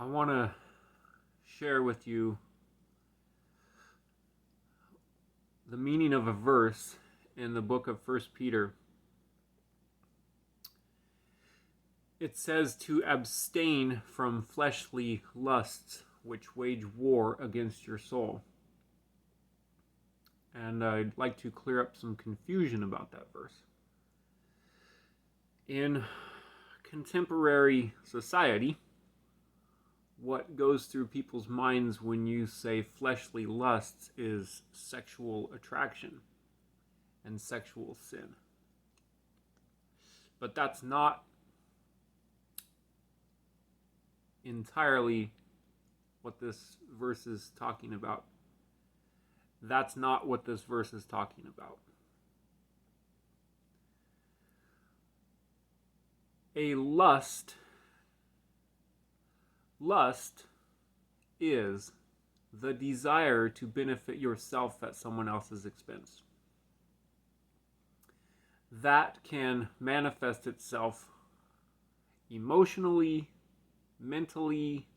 I want to share with you the meaning of a verse in the book of 1 Peter. It says to abstain from fleshly lusts which wage war against your soul. And I'd like to clear up some confusion about that verse. In contemporary society, what goes through people's minds when you say fleshly lusts is sexual attraction and sexual sin. But that's not entirely what this verse is talking about. That's not what this verse is talking about. A lust is the desire to benefit yourself at someone else's expense. That can manifest itself emotionally, mentally,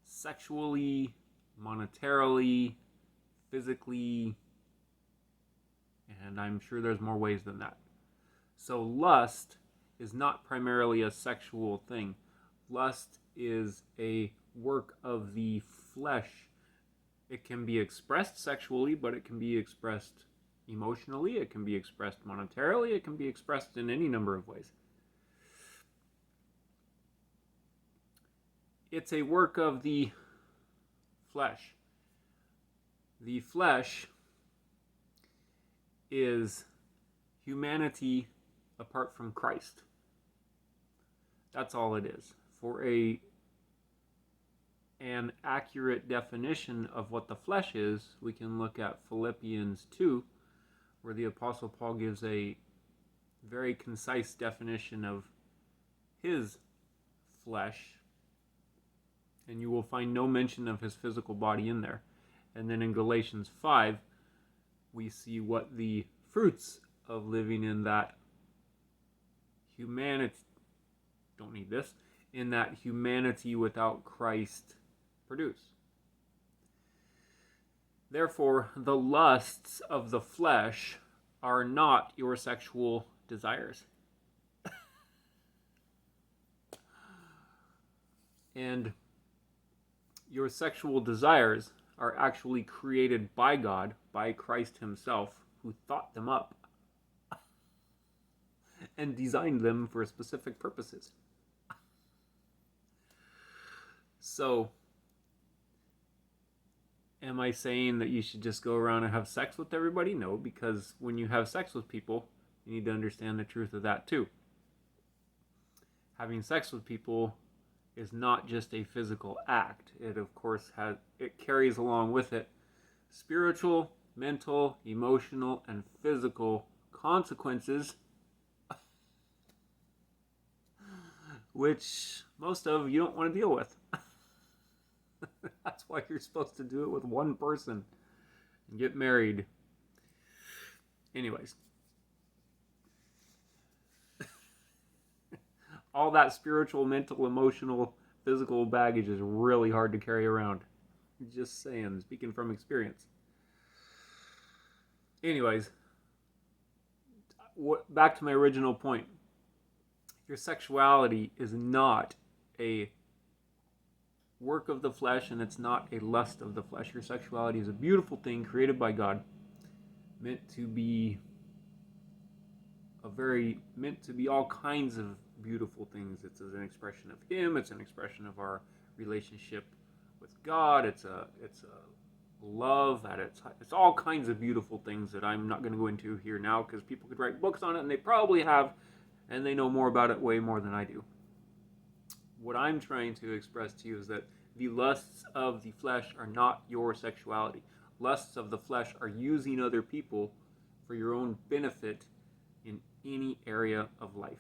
sexually, monetarily, physically, and I'm sure there's more ways than that. So lust is not primarily a sexual thing. Lust is a work of the flesh. It can be expressed sexually, but it can be expressed emotionally, it can be expressed monetarily, it can be expressed in any number of ways. It's a work of the flesh. The flesh is humanity apart from Christ. That's all it is. For an accurate definition of what the flesh is, we can look at Philippians 2, where the Apostle Paul gives a very concise definition of his flesh, and you will find no mention of his physical body in there. And then in Galatians 5, we see what the fruits of living in that humanity, don't need this, in that humanity without Christ produce. Therefore, the lusts of the flesh are not your sexual desires. And your sexual desires are actually created by God, by Christ himself, who thought them up and designed them for specific purposes. So, am I saying that you should just go around and have sex with everybody? No, because when you have sex with people, you need to understand the truth of that too. Having sex with people is not just a physical act. It, of course, it carries along with it spiritual, mental, emotional, and physical consequences, which most of you don't want to deal with. That's why you're supposed to do it with one person and get married. Anyways. All that spiritual, mental, emotional, physical baggage is really hard to carry around. Just saying, speaking from experience. Anyways, back to my original point. Your sexuality is not a work of the flesh, and it's not a lust of the flesh. Your sexuality is a beautiful thing created by God, meant to be all kinds of beautiful things. It's an expression of Him. It's an expression of our relationship with God. It's a love at it's all kinds of beautiful things that I'm not going to go into here now, because people could write books on it, and they probably have, and they know more about it way more than I do. What I'm trying to express to you is that the lusts of the flesh are not your sexuality. Lusts of the flesh are using other people for your own benefit in any area of life.